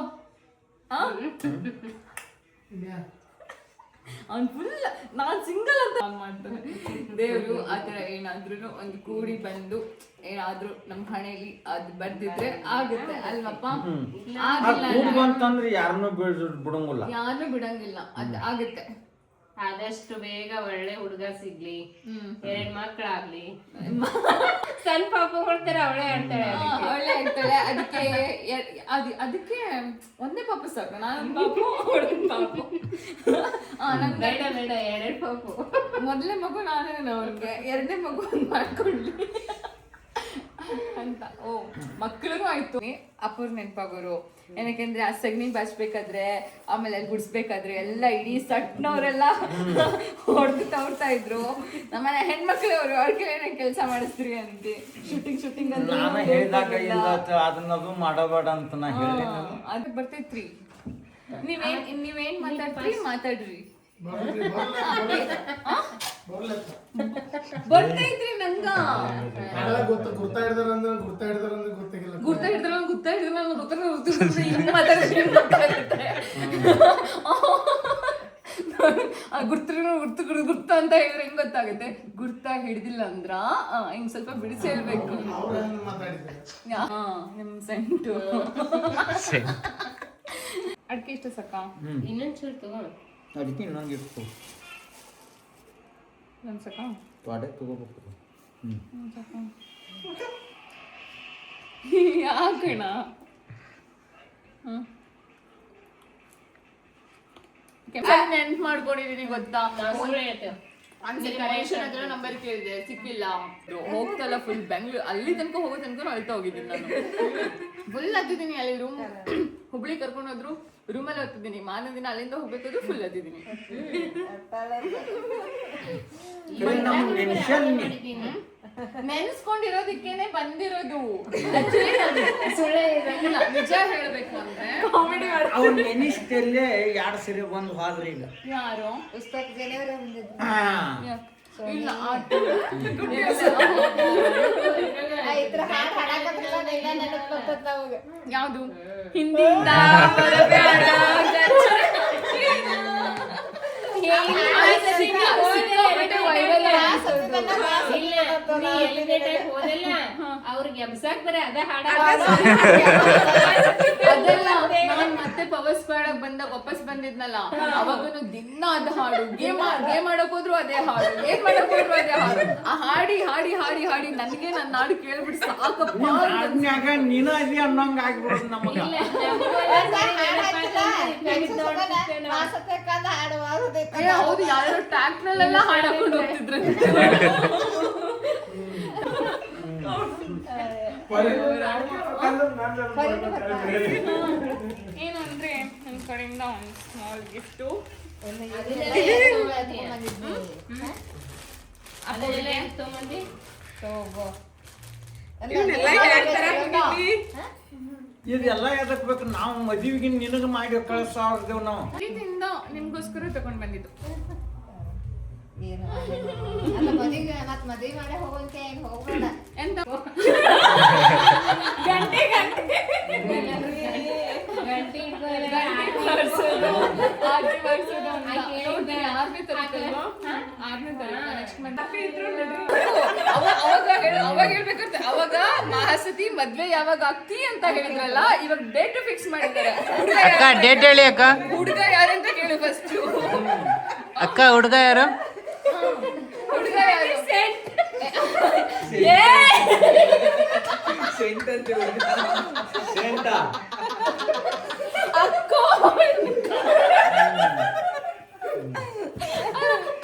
ಅವ್ನು ಫುಲ್ ನಾನ್ ಸಿಂಗಲ್ ಅಂತ ಮಾಡ್ತಾನೆ ದೇವ್ರು ಆತರ ಏನಾದ್ರೂ ಒಂದು ಕೂಡಿ ಬಂದು ಏನಾದ್ರೂ ನಮ್ ಹಣೆಯಲ್ಲಿ ಅದು ಬರ್ದಿದ್ರೆ ಆಗುತ್ತೆ ಅಲ್ವಪ್ಪ ಅಂತಂದ್ರೆ ಯಾರನ್ನೂ ಬಿಡಂಗಿಲ್ಲ ಯಾರನ್ನೂ ಬಿಡಂಗಿಲ್ಲ ಅದ್ ಆಗುತ್ತೆ ಆದಷ್ಟು ಬೇಗ ಒಳ್ಳೆ ಹುಡುಗ ಸಿಗ್ಲಿ 2 ಮಕ್ಕಳಾಗ್ಲಿ ಸಣ್ಣ ಪಾಪ ಕೊಡ್ತಾರೆ ಅವಳೇ ಆಡ್ತಾಳೆ ಒಳ್ಳೆ ಆಗ್ತಾಳೆ ಅದಕ್ಕೆ ಒಂದೇ ಪಾಪ ಸಾಕು ನಾನು ಪಾಪು ಪಾಪು ಬೇಡ ಬೇಡ 2 ಪಾಪು ಮೊದಲನೇ ಮಗು ನಾನೇ ಅವ್ರಿಗೆ 2ನೇ ಮಗು ಮಾಡ್ಕೊಳ್ಳಿ ಅಂತ. ಓ ಮಕ್ಕಳಿಗೂ ಆಯ್ತು. ಅಪ್ಪವ್ರ ನೆನಪಾಗೋರು, ಏನಕ್ಕೆಂದ್ರೆ ಆ ಸಗಣಿ ಬಾಚ್ಬೇಕಾದ್ರೆ ಆಮೇಲೆ ಅಲ್ಲಿ ಗುಡಿಸ್ಬೇಕಾದ್ರೆ ಎಲ್ಲ ಇಡೀ ಸಟ್ನವರೆಲ್ಲ ಹೊಡೆದು ತವ್ರ್ತಾ ಇದ್ರು. ನಮ್ಮನೆ ಹೆಣ್ಮಕ್ಳು ಅವ್ರಿಗೆ ಏನೇ ಕೆಲಸ ಮಾಡಿಸ್ತೀರಿ ಅಂತ ಶೂಟಿಂಗ್ ಅಂತ ನಾನು ಹೇಳಿದಾಗ ಇಲ್ಲ ಅದನ್ನದು ಮಾಡಬೇಡ ಅಂತ ನಾ ಹೇಳಿ ಅದು ಬರ್ತೈತ್ರಿ. ನೀವೇನ್ ಮಾತಾಡ್ರಿ ಬರ್ತೈತ್ರಿ ನಂಗ ಗುರ್ತಾ ಹಿಡ್ದಾರ ಗುರ್ತ ಅಂತ ಹೇಳಿದ್ರೆ ಹೆಂಗ್ ಗೊತ್ತಾಗುತ್ತೆ? ಗುರ್ತಾ ಹಿಡ್ದಿಲ್ಲ ಅಂದ್ರ ಹಿಂಗ್ ಸ್ವಲ್ಪ ಬಿಡಿಸಿ ಹೇಳ್ಬೇಕು. ನಿಮ್ ಸೆಂಟು ಅಡ್ಕೆ ಇಷ್ಟ ಸಕ್ಕ ಇನ್ನೊಂಚೂರು ತಗೋ. ಅದಕ್ಕೆ ಇನ್ನೊಂದು ಇಟ್ಟು ಒಂದ್ ಸಕ್ಕ ತೊಡೆ ತಗೋಬೇಕು. ಯಾಕಣ ನೆನ್ಪ್ ಮಾಡ್ಕೊಂಡಿದೀನಿ ಗೊತ್ತಾ? ನಂಬರ್ ಕೇಳಿದೆ, ಸಿಕ್ಕಿಲ್ಲ. ಹೋಗ್ತಲ್ಲ ಫುಲ್ ಬೆಂಗ್ಳೂರ್ ಅಲ್ಲಿ ತನಕ ಹೋಗೋ ತನಕ ಅಳ್ತಾ ಹೋಗಿದ್ದೀನಿ ನಾನು. ಫುಲ್ ಹತ್ತಿದ್ದೀನಿ. ಅಲ್ಲಿ ರೂಮ್ ಹುಬ್ಳಿ ಕರ್ಕೊಂಡು ಹೋದ್ರು, ರೂಮಲ್ಲಿ ಹತ್ತಿದ್ದೀನಿ. ಮಾರನೇ ದಿನ ಅಲ್ಲಿಂದ ಹೋಗ್ಬೇಕಾದ್ರು ಫುಲ್ ಹತ್ತಿದ್ದೀನಿ. ನೆನ್ಸ್ಕೊಂಡಿರೋದಕ್ಕೇನೆ ಬಂದಿರೋದು. ಇಲ್ಲ, ನಿಜ ಹೇಳ್ಬೇಕು ಅಂದ್ರೆ ಕಾಮಿಡಿ ಅವ್ರು ನೆನಿಸ್ಟಲ್ಲೇ 2 ಸರಿ ಬಂದು ಹೋದ್ರಿ ಈಗ. ಯಾರು ಜನವರಿ ಬಂದಿದ್ರು. ಇಲ್ಲ ಇದ್ರ ಹಾಡು ಹಾಡಾಕತ್ತಿಲ್ಲ, ಇಲ್ಲ ನೆನಪು ಬರ್ತದ ಅವಾಗ. ಯಾವುದು? ಹಿಂದಿಂದ ಬರಬೇಡ ಹೋದಲ್ಲ ಅವ್ರಿಗೆ ಎಬ್ಸಾಕ್ ಬರ ಅದ ಹಾಡ. ಅದೆಲ್ಲ ನಾನ್ ಮತ್ತೆ ಪವರ್ ಸ್ಕ್ವಾಡ್ ಬಂದಾಗ ವಾಪಸ್ ಬಂದಿದ್ನಲ್ಲ, ಅವಾಗನು ದಿನ ಅದ ಹಾಡು. ಗೇಮ್ ಮಾಡಕ್ ಹೋದ್ರು ಅದೇ ಹಾಡು, ಏನ್ ಮಾಡಕ್ ಹೋದ್ರು ಅದೇ ಹಾಡು. ಆ ಹಾಡಿ ಹಾಡಿ ಹಾಡಿ ಹಾಡಿ ನನಗೆ ನನ್ನ ಹಾಡು ಕೇಳ್ಬಿಟ್ಟು ಸಾಕಪ್ಪ. ನೀನ ಅದಿ ಅನ್ನೋಂಗ ಆಗ್ಬಿಡೋದು ನಮಗ. ಹೌದು, ಯಾರು ಟ್ಯಾಕ್ನಲ್ಲೆಲ್ಲ ಹಾಡಕೊಂಡು ಹೋಗ್ತಿದ್ರು. ಏನು ಅಂದ್ರೆ ನನ್ನ ಕಡೆಯಿಂದ ಒಂದು ಸ್ಮಾಲ್ ಗಿಫ್ಟು. ತಗೊಂಡಿ ಇದೆಲ್ಲ ಎದಕ್ ಬೇಕು? ನಾವು ಮದುವೆಗೆ ನಿನಗೆ ಮಾಡಿ ಕಳಿಸ್ದೇವ್ ನಾವು. ಪ್ರೀತಿಯಿಂದ ನಿಮ್ಗೋಸ್ಕರ ತಗೊಂಡ್ ಬಂದಿದ್ದು. ಮದ್ವೆ ಮಾಡೇ ಹೋಗೋಂತ ಏನ್ ಹೋಗ್ಬೇಡ. ಎಂತ ಗಂಟೆ ಅವಾಗ ಹೇಳ್ಬೇಕಂತ. ಅವಾಗ ಮಹಾಸತಿ ಮದ್ವೆ ಯಾವಾಗ ಆಗ್ತಿ ಅಂತ ಹೇಳಿದ್ರಲ್ಲ, ಇವಾಗ ಡೇಟ್ ಫಿಕ್ಸ್ ಮಾಡಿದ್ದಾರೆ. ಡೇಟ್ ಹೇಳಿ ಅಕ್ಕ. ಹುಡುಗ ಯಾರಂತ ಕೇಳು ಫಸ್ಟ್. ಅಕ್ಕ ಹುಡುಗ ಯಾರು? ಹುಡುಗ ಯಾರು? ಅಕ್ಕೋ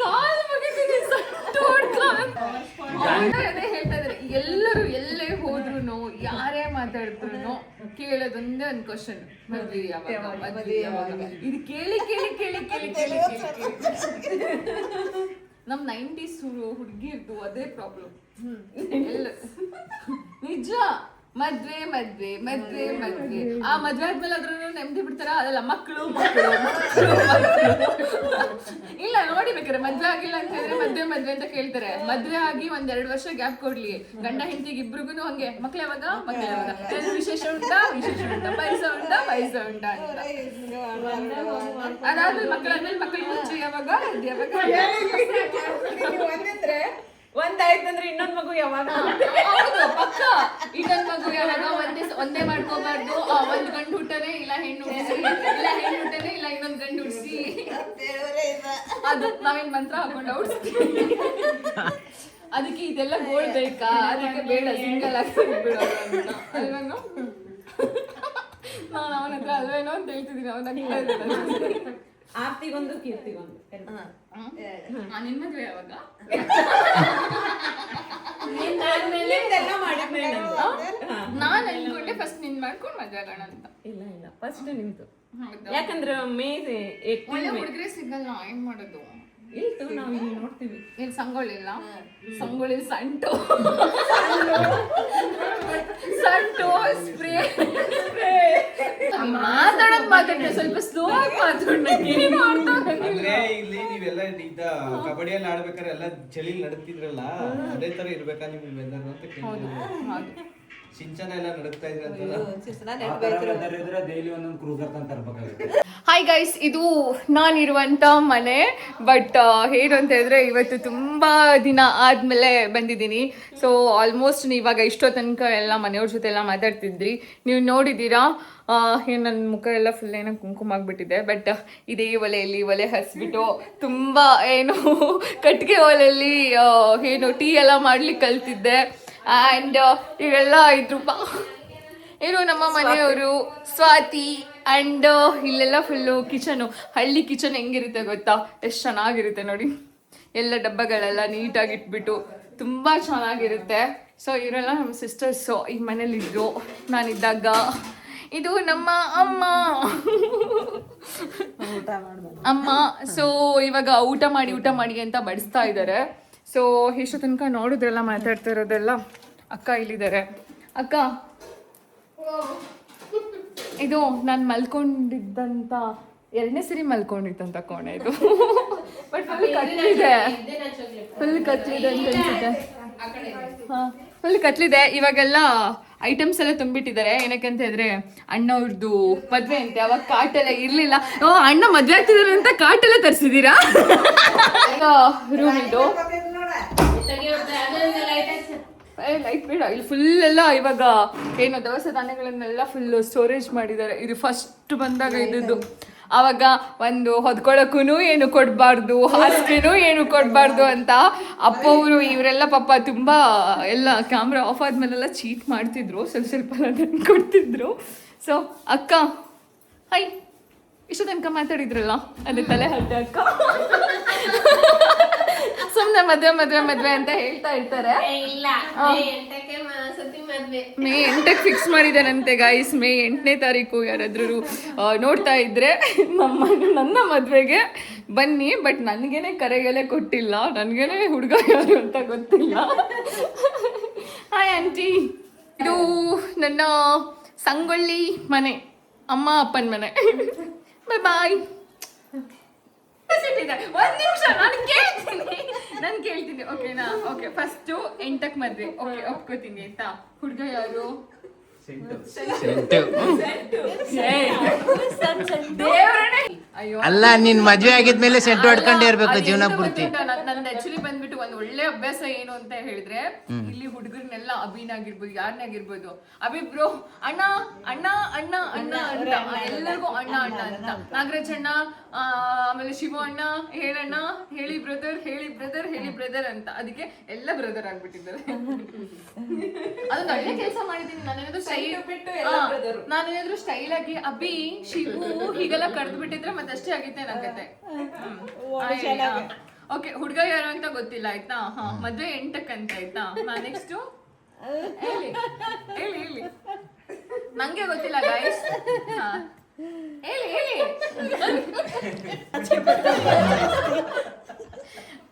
ಕಾಲ್ ಮುಗಿತೀನಿ, ಅದೇ ಹೇಳ್ತಾ ಇದಾರೆ. ಎಲ್ಲರೂ ಎಲ್ಲೇ ಹೋದ್ರು ಯಾರೇ ಮಾತಾಡಿದ್ರು ಕೇಳೋದೊಂದೇ ಒಂದು ಕ್ವಶನ್, ಮದ್ವೆ ಯಾವಾಗ, ಮದ್ವೆ ಯಾವಾಗ. ಇದು ಕೇಳಿ ಕೇಳಿ ಕೇಳಿ ಕೇಳಿ ಕೇಳಿ ಕೇಳಿ ನಮ್ 90s ಹುಡುಗಿರ್ದು ಅದೇ ಪ್ರಾಬ್ಲಮ್. ನಿಜ, ಮದ್ವೆ ಮದ್ವೆ ಮದ್ವೆ ಮದ್ವೆ. ಆ ಮದ್ವೆ ಆದ್ಮೇಲೆ ಅದ್ರೂ ನೆಮ್ಮದಿ ಬಿಡ್ತಾರ? ಅದಲ್ಲ, ಮಕ್ಕಳು ಮಕ್ಕಳು ಮಕ್ಕಳು ಇಲ್ಲ ನೋಡಿ, ಬೇಕಾರೆ ಮದ್ವೆ ಆಗಿಲ್ಲ ಅಂತ ಹೇಳಿದ್ರೆ ಮದ್ವೆ ಮದ್ವೆ ಅಂತ ಕೇಳ್ತಾರೆ. ಮದ್ವೆ ಆಗಿ 1-2 ವರ್ಷ ಗ್ಯಾಪ್ ಕೊಡ್ಲಿ, ಗಂಡ ಹೆಂಡತಿಗೆ ಇಬ್ರಿಗೂ ಹಂಗೆ ಮಕ್ಳು ಯಾವಾಗ ಮಕ್ಳು ಯಾವಾಗ, ವಿಶೇಷ ಉಂಟಾ ವಿಶೇಷ ಉಂಟಾ, ಪಾಯಸ ಉಂಟಾ ಪಾಯಸ ಉಂಟಾ ಅಂತ. ಅದಾದ್ಮೇಲೆ ಮಕ್ಕಳಾದ್ಮೇಲೆ ಮಕ್ಕಳು ಮುಂಚೆ ಯಾವಾಗ ಯಾವಾಗ ಒಂದಾಯ್ತಂದ್ರೆ ಇನ್ನೊಂದ್ ಮಗು ಯಾವಾಗ? ಹೌದು, ಪಕ್ಕ. ಇನ್ನೊಂದ್ ಮಗು ಯಾವಾಗ? ಒಂದೇ ಮಾಡ್ಕೋಬಾರ್ದು. ಒಂದ್ ಗಂಡು ಹುಟ್ಟನೆ ಇಲ್ಲ ಹೆಣ್ಣು ಹುಟ್ಟಿಸಿ, ಇಲ್ಲ ಹೆಣ್ಣು ಹುಟ್ಟನೆ ಇಲ್ಲ ಇನ್ನೊಂದ್ ಗಂಡು ಹುಟ್ಟಿಸಿ. ಅದು ನಾವೇನ್ ಮಂತ್ರ ಹಾಕೊಂಡು ಹುಟ್ಟಿಸ್ತೀವಿ. ಅದಕ್ಕೆ ಇದೆಲ್ಲ ಗೋಳ್ ಬೇಕಾ? ಅದಕ್ಕೆ ಬೇಡ, ಸಿಂಗಲ್ ಆಗಿ ಬಿಡೋದು ಅಂತ ಅಲ್ವೇನೋ. ನಾನು ಅವನ ಹತ್ರ ಅಲ್ವೇನೋ ಅಂತ ಹೇಳ್ತಿದ್ದೀನಿ. ಅವನ ಆರ್ತಿಗೊಂದು ಕೀರ್ತಿಗೊಂದು. ನಿನ್ ಮದ್ವೆ ಯಾವಾಗ? ನಾನು ಅನ್ಕೊಂಡೆ ಫಸ್ಟ್ ನಿನ್ ಮಾಡ್ಕೊಂಡು ಮದ್ವೆ ಆಗೋಣ ಅಂತ. ಇಲ್ಲ ಫಸ್ಟ್ ನಿಮ್ದು. ಯಾಕಂದ್ರೆ ಒಳ್ಳೆ ಹುಡುಗರೇ ಸಿಗಲ್ಲ, ಏನ್ ಮಾಡೋದು? ಇಲ್ತು ನಾವು ಇಲ್ಲಿ ನೋಡ್ತೀವಿ. ಇಲ್ಲಿ ಸಂಗೊಳ್ಳಿಲ್ಲ, ಸಂಗೊಳ್ಳಿ ಸಂಟು ಸ್ಪ್ರೇ ಮಾತಾಡೋದು ಸ್ವಲ್ಪ ಸ್ಲೋ ಆಗಿ ಅಂದ್ರೆ ಇಲ್ಲಿ ನೀವೆಲ್ಲ ಕಬಡ್ಡಿಯಲ್ಲಿ ಆಡ್ಬೇಕಾದ್ರೆ ಎಲ್ಲ ಚಳಿ ನಡುತ್ತಿದ್ರಲ್ಲ, ಅದೇ ತರ ಇರ್ಬೇಕಾ ನಿಮ್ಗೆ ವೆದರ್ ಅಂತ ಕೇಳಿದ್ರು. ಸಿಂಚನ ಎಲ್ಲ ನಡುತ್ತಾ ಇದ್ರೆ ಡೈಲಿ ಒಂದೊಂದು ಕ್ರೂಸರ್ ಅಂತ ತರಬೇಕಾಗುತ್ತೆ. ಹಾಯ್ ಗೈಸ್, ಇದು ನಾನಿರುವಂಥ ಮನೆ. ಬಟ್ ಏನು ಅಂತ ಹೇಳಿದ್ರೆ ಇವತ್ತು ತುಂಬ ದಿನ ಆದಮೇಲೆ ಬಂದಿದ್ದೀನಿ. ಸೊ ಆಲ್ಮೋಸ್ಟ್ ಇವಾಗ ಇಷ್ಟೋ ತನಕ ಎಲ್ಲ ಮನೆಯವ್ರ ಜೊತೆ ಎಲ್ಲ ಮಾತಾಡ್ತಿದ್ರಿ, ನೀವು ನೋಡಿದ್ದೀರಾ. ಏನು ನನ್ನ ಮುಖ ಎಲ್ಲ ಫುಲ್ ಏನೋ ಕುಂಕುಮ ಆಗಿಬಿಟ್ಟಿದೆ. ಬಟ್ ಇದೇ ಒಲೆ ಹಸ್ಬಿಟ್ಟು ತುಂಬ ಏನು ಕಟ್ಟಿಗೆ ಒಲೆಯಲ್ಲಿ ಏನು ಟೀ ಎಲ್ಲ ಮಾಡ್ಲಿಕ್ಕೆ ಕಲ್ತಿದ್ದೆ. ಆ್ಯಂಡ್ ಇವೆಲ್ಲ ಇದ್ರು ಇವರು ನಮ್ಮ ಮನೆಯವರು ಸ್ವಾತಿ. ಆ್ಯಂಡ್ ಇಲ್ಲೆಲ್ಲ ಫುಲ್ಲು ಕಿಚನು, ಹಳ್ಳಿ ಕಿಚನ್ ಹೆಂಗಿರುತ್ತೆ ಗೊತ್ತಾ, ಎಷ್ಟು ಚೆನ್ನಾಗಿರುತ್ತೆ ನೋಡಿ. ಎಲ್ಲ ಡಬ್ಬಗಳೆಲ್ಲ ನೀಟಾಗಿ ಇಟ್ಬಿಟ್ಟು ತುಂಬ ಚೆನ್ನಾಗಿರುತ್ತೆ. ಸೊ ಇವರೆಲ್ಲ ನಮ್ಮ ಸಿಸ್ಟರ್ಸು ಈ ಮನೇಲಿದ್ರು ನಾನಿದ್ದಾಗ. ಇದು ನಮ್ಮ ಅಮ್ಮ. ಸೊ ಇವಾಗ ಊಟ ಮಾಡಿ ಅಂತ ಬಡಿಸ್ತಾ ಇದ್ದಾರೆ. ಸೊ ಇಷ್ಟು ತನಕ ನೋಡಿದ್ರೆಲ್ಲ ಮಾತಾಡ್ತಾ ಇರೋದೆಲ್ಲ ಅಕ್ಕ ಇಲ್ಲಿದ್ದಾರೆ. ಅಕ್ಕ, ಇದು ನಾನು ಮಲ್ಕೊಂಡಿದ್ದಂಥ 2ನೇ ಸರಿ ಮಲ್ಕೊಂಡಿದ್ದಂಥ ಕೋಣೆ ಇದು. ಬಟ್ ಫುಲ್ ಕತ್ಲಿದೆ ಅಂತ ಅನ್ಸುತ್ತೆ. ಹಾಂ, ಫುಲ್ ಕತ್ಲಿದೆ. ಇವಾಗೆಲ್ಲ ಐಟಮ್ಸ್ ಎಲ್ಲ ತುಂಬಿಟ್ಟಿದ್ದಾರೆ. ಏನಕ್ಕೆ ಅಂತ ಹೇಳಿದ್ರೆ ಅಣ್ಣವ್ರದ್ದು ಮದುವೆ ಅಂತೆ, ಅವಾಗ ಕಾಟೆಲ್ಲ ಇರಲಿಲ್ಲ. ಅಣ್ಣ ಮದುವೆ ಆಗ್ತಿದ್ದಾರೆ ಅಂತ ಕಾಟೆಲ್ಲ ತರಿಸಿದ್ದೀರಾ? ರೂಮ್ ಇದು ಲೈಟ್ ಬೇಡ. ಇಲ್ಲಿ ಫುಲ್ ಎಲ್ಲ ಇವಾಗ ಏನು ದವಸ ಧಾನ್ಯಗಳನ್ನೆಲ್ಲ ಫುಲ್ ಸ್ಟೋರೇಜ್ ಮಾಡಿದ್ದಾರೆ. ಇದು ಫಸ್ಟ್ ಬಂದಾಗ ಇದ್ದದ್ದು. ಆವಾಗ ಒಂದು ಹೊದ್ಕೊಳಕ್ಕೂ ಏನು ಕೊಡಬಾರ್ದು, ಹಾಸಿಗೆನೂ ಏನು ಕೊಡಬಾರ್ದು ಅಂತ ಅಪ್ಪವರು ಇವರೆಲ್ಲ ಪಾಪ ತುಂಬ ಎಲ್ಲ ಕ್ಯಾಮ್ರಾ ಆಫ್ ಆದ್ಮೇಲೆಲ್ಲ ಚೀಟ್ ಮಾಡ್ತಿದ್ರು, ಸ್ವಲ್ಪ ಅದನ್ನು ಕೊಡ್ತಿದ್ರು. ಸೊ ಅಕ್ಕ ಹೈ, ಇಷ್ಟು ತನಕ ಮಾತಾಡಿದ್ರಲ್ಲ ಅದೇ ತಲೆ ಹಟ್ಟೆ ಅಕ್ಕ. ಸುಮ್ಮನೆ ಮದ್ವೆ ಅಂತ ಹೇಳ್ತಾ ಇರ್ತಾರೆ. ಮೇ 8ಕ್ಕೆ ಫಿಕ್ಸ್ ಮಾಡಿದಾನಂತೆ ಗೈಸ್. ಮೇ 8ನೇ ತಾರೀಕು ಯಾರಾದ್ರೂ ನೋಡ್ತಾ ಇದ್ರೆ ನನ್ನ ಮದ್ವೆಗೆ ಬನ್ನಿ. ಬಟ್ ನನಗೇನೆ ಕರೆಗೆಲೆ ಕೊಟ್ಟಿಲ್ಲ, ನನಗೇನೆ ಹುಡುಗ ಯಾರು ಅಂತ ಗೊತ್ತಿಲ್ಲ. ಹಾಯ್ ಆಂಟಿ, ಇದು ನನ್ನ ಸಂಗೊಳ್ಳಿ ಮನೆ, ಅಮ್ಮ ಅಪ್ಪನ ಮನೆ. ಬಾಯ್. ಒಂದ್ ನಿಮಿಷ ನಾನು ಕೇಳ್ತೀನಿ ಓಕೆನಾ? ಓಕೆ, ಫಸ್ಟು 8ಕ್ಕೆ ಮದ್ವೆ, ಓಕೆ ಒಪ್ಕೋತೀನಿ ಆಯ್ತಾ. ಹುಡುಗ ಯಾರು? ಅಲ್ಲ, ನೀನ್ ಮದ್ವೆ ಆಗಿದ್ಮೇಲೆ ಸೆಂಟು ಹೊಡ್ಕೊಂಡೇ ಇರ್ಬೇಕು ಜೀವನ ಪೂರ್ತಿ. ನಂದು ಆಕ್ಚುಲಿ ಬಂದ್ಬಿಟ್ಟು ಒಂದು ಒಳ್ಳೆ ಅಭ್ಯಾಸ ಏನು ಅಂತ ಹೇಳಿದ್ರೆ, ಇಲ್ಲಿ ಹುಡುಗರನ್ನೆಲ್ಲ ಅಭಿನಾಗಿರ್ಬೋದು, ಯಾರನ್ನಾಗಿರ್ಬೋದು, ಅಭಿ ಬ್ರೋ ಅಣ್ಣ ಅಣ್ಣ ಅಣ್ಣ ಅಣ್ಣ ಅಂತ ಎಲ್ಲರಿಗೂ ಅಣ್ಣ ಅಣ್ಣ ಅಂತ. ನಾಗರಾಜ್ ಅಣ್ಣ, ಆಮೇಲೆ ಶಿವ ಅಣ್ಣ, ಹೇಳಣ್ಣ, ಹೇಳಿ ಬ್ರದರ್, ಹೇಳಿ ಬ್ರದರ್, ಹೇಳಿ ಬ್ರದರ್ ಅಂತ. ಅದಕ್ಕೆ ಎಲ್ಲ ಬ್ರದರ್ ಆಗ್ಬಿಟ್ಟಿದ್ದಾರೆ. ಅದೊಂದು ಒಳ್ಳೆ ಕೆಲಸ ಮಾಡಿದ್ದೀನಿ. ನಾನೇನಾದ್ರೂ ಸ್ಟೈಲ್ ಆಗಿ ಅಭಿ, ಶಿವು ಹೀಗೆಲ್ಲ ಕರೆದು ಬಿಟ್ಟಿದ್ರೆ ಮತ್ತಷ್ಟೇ ಆಗಿತ್ತೆ ನಾಗತ್ತೆ. ಓಕೆ, ಹುಡುಗ ಯಾರು ಅಂತ ಗೊತ್ತಿಲ್ಲ ಆಯ್ತಾ. ಹಾ, ಮದ್ವೆ 8ಕ್ಕೆ ಅಂತ ಆಯ್ತಾ. ನೆಕ್ಸ್ಟ್ ಹೇಳಿ ನಂಗೆ ಗೊತ್ತಿಲ್ಲ ಗೈಸ್. ಹೇಳಿ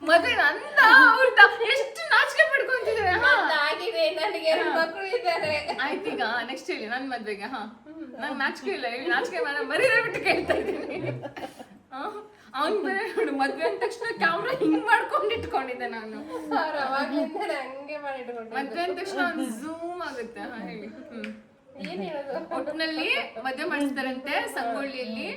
ಮದ್ವೆ ಅಂತ ಅವ್ರದ್ದು ಎಷ್ಟು ನಾಚಿಕೆ ಪಡ್ಕೊಂತಿದ್ದಾರೆ. ಆಯ್ತೀಗ ನೆಕ್ಸ್ಟ್ ಹೇಳಿ ನನ್ನ ಮದ್ವೆಗೆ. ನಂಗೆ ನಾಚಿಕೆ ಇಲ್ಲ, ನಾಚಿಕೆ ಮರೀದೇ ಬಿಟ್ಟು ಕೇಳ್ತಾ ಇದ್ದೀನಿ. ಅವ್ನ್ ಬೇರೆ ನೋಡು, ಮದ್ವೆ ಅಂದ ತಕ್ಷಣ ಕ್ಯಾಮ್ರಾ ಹಿಂಗ್ ಮಾಡ್ಕೊಂಡು ಇಟ್ಕೊಂಡಿದ್ದೆ ನಾನು. ಮದ್ವೆ ಅಂದ ತಕ್ಷಣ ಒಂದು ಝೂಮ್ ಆಗುತ್ತೆ. ಹೇಳಿ. ಒಟ್ಟಿನಲ್ಲಿ ಮದ್ವೆ ಮಾಡಿಸ್ತಾರಂತೆ ಸಂಗೊಳ್ಳಿಯಲ್ಲಿ.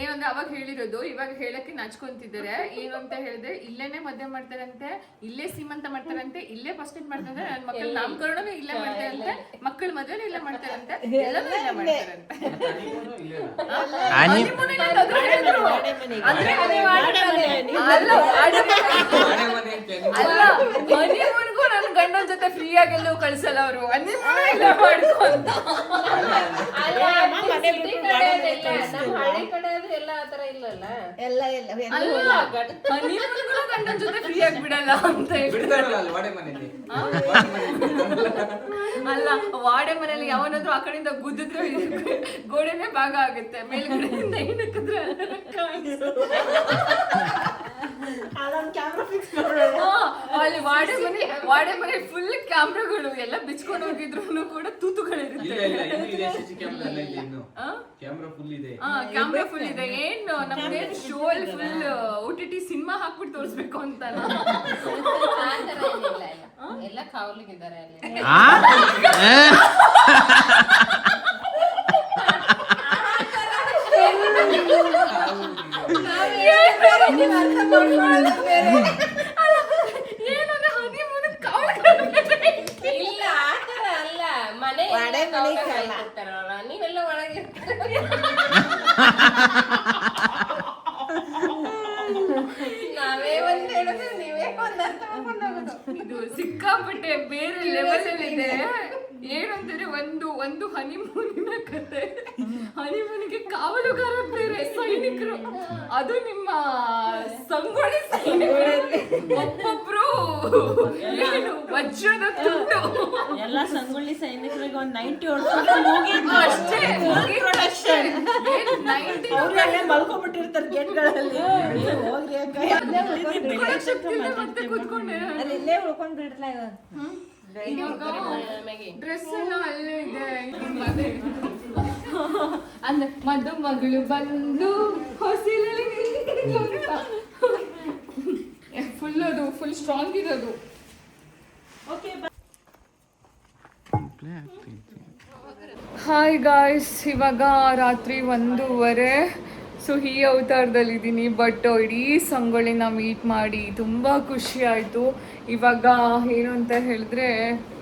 ಏನಂದ್ರೆ ಅವಾಗ ಹೇಳಿರೋದು, ಇವಾಗ ಹೇಳಕ್ಕೆ ನಾಚ್ಕೊಂತಿದ್ದಾರೆ. ಏನು ಅಂತ ಹೇಳಿದ್ರೆ, ಇಲ್ಲೇನೆ ಮದ್ವೆ ಮಾಡ್ತಾರಂತೆ, ಇಲ್ಲೇ ಸೀಮಂತ ಮಾಡ್ತಾರಂತೆ, ಇಲ್ಲೇ ಫಸ್ಟ್ ಏಡ್ ಮಾಡ್ತಾರಂತೆ, ನನ್ನ ಮಕ್ಕಳ ನಾಮಕರಣನೂ ಇಲ್ಲೇ ಮಾಡ್ತಾರಂತೆ, ಮಕ್ಕಳ ಮದ್ವೆನೂ ಇಲ್ಲೇ ಮಾಡ್ತಾರಂತೆ, ಎಲ್ಲನೂ ಇಲ್ಲೇ ಮಾಡ್ತಾರಂತೆ. ಅಲ್ಲ, ಹನಿಮೂನ್ಗೂ ನನ್ನ ಗಂಡನ ಜೊತೆ ಜೊತೆ ಫ್ರೀ ಆಗೆಲ್ಲೂ ಕಳ್ಸಲ್ಲ ಅವರು ಎಲ್ಲ ಮಾಡ್ಕೊಂತ. ಅಲ್ಲ, city ಕಡೆ ಅದೆಲ್ಲ, ನಮ್ಮ ಹಳ್ಳಿ ಕಡೆ ಆದ್ರೆ ಎಲ್ಲ ಆತರ ಇಲ್ಲಲ್ಲ. ಎಲ್ಲ ಅಲ್ಲ, honeymoonಗೂ ಗಂಡನ್ ಜೊತೆ ಫ್ರೀ ಆಗಿ ಬಿಡಲ್ಲ ಅಂತ ಹೇಳಿ. ಬಿಡ್ತಾರಲ್ಲ ಅಲ್ಲಿ ವಾಡೆ ಮನೆಯಲ್ಲಿ. ಅಲ್ಲ, ವಾಡೆ ಮನೇಲಿ ಯಾವನಾದ್ರೂ ಆ ಕಡೆಯಿಂದ ಗುದ್ದಿದ್ರೆ ಗೋಡೆನೇ ಭಾಗ ಆಗುತ್ತೆ, ಮೇಲ್ಗಡೆಯಿಂದ ಏನಕ್ಕಿದ್ರೆ ಅಲ್ಲಿ ವಾಡೆ ಮನೆ ಫುಲ್ ಕ್ಯಾಮ್ರಾಗಳು ಎಲ್ಲ ಬಿಚ್ಕೊಂಡು ಹೋಗಿದ್ರು ಕೂಡ ತೂತುಗಳಿರುತ್ತೆ. ಕ್ಯಾಮ್ರಾ ಫುಲ್ ಇದೆ. ಕ್ಯಾಮ್ರಾ ಫುಲ್ ಇದೆ. ಏನು ನಮ್ದೇನ್ ಶೋ ಅಲ್ಲಿ ಫುಲ್ OTT ಸಿನಿಮಾ ಹಾಕ್ಬಿಟ್ಟು ತೋರಿಸ್ಬೇಕು ಅಂತ ಆ ಥರ ಏನಿಲ್ಲ, ಎಲ್ಲ ಕಾವಲಿಗಿದ್ದಾರೆ ಅಲ್ಲಿ. ಇಲ್ಲ, ಆ ಥರ ಅಲ್ಲ, ಮನೆ ಕೊಡ್ತಾರಲ್ಲ, ನೀವೆಲ್ಲ ಒಳಗೆ ನಾವೇ ಒಂದ್ ಹೇಳೋದು, ನೀವೇ ಒಂದ್ ಅರ್ಥ ಮಾಡ್ಕೊಂಡು ಹೋಗೋದು. ಇದು ಸಿಕ್ಕಾಪಟ್ಟೆ ಬೇರೆ ಲೆವೆಲ್ ಅಲ್ಲಿ ಇದೆ. ಏನಂತಾರೆ, ಒಂದು ಹನಿಮೂನಿನ ಕತೆ. ಹನಿಮೂನಿಗೆ ಕಾವಲುಗಾರ ಬೇರೆ ಸೈನಿಕರು, ಅದು ನಿಮ್ಮ ಸಂಗೊಳ್ಳಿ ಸೈನಿಕರು. ಒಬ್ಬೊಬ್ರು ಏನು ವಜ್ರದ ತುಂಡು. ಎಲ್ಲ ಸಂಗೊಳ್ಳಿ ಸೈನಿಕರಿಗೆ ಒಂದು 90 ಹೊಡ್ಕೊಂಡು ಅಷ್ಟೇ ಮಲ್ಕೊಂಡ್ಬಿಟ್ಟಿರ್ತಾರೆ ಗೇಟ್ಗಳಲ್ಲಿ. ಹೋಗ್ರಿ ಮತ್ತೆ ಕೂತ್ಕೊಂಡೆ ಇಲ್ಲೇ ಉಳ್ಕೊಂಡ್ ಬಿಡ್ಲಾ ಡ್ರೆಸ್ ಎಲ್ಲ ಅಲ್ಲೇ ಇದೆ. ಅಂದ್ರೆ ಮದುಮಗಳು ಬಂದು ಹೊಸಿಲಲ್ಲಿ ಫುಲ್ ಅದು ಫುಲ್ ಸ್ಟ್ರಾಂಗ್ ಇರೋದು. ಹಾಯ್ ಗಾಯ್ಸ್, ಇವಾಗ ರಾತ್ರಿ 1:30. ಸೊ ಈ ಅವತಾರದಲ್ಲಿದ್ದೀನಿ. ಬಟ್ ಇಡೀ ಸಂಗೊಳ್ಳಿನ ಮೀಟ್ ಮಾಡಿ ತುಂಬ ಖುಷಿ ಆಯಿತು. ಇವಾಗ ಏನು ಅಂತ ಹೇಳಿದ್ರೆ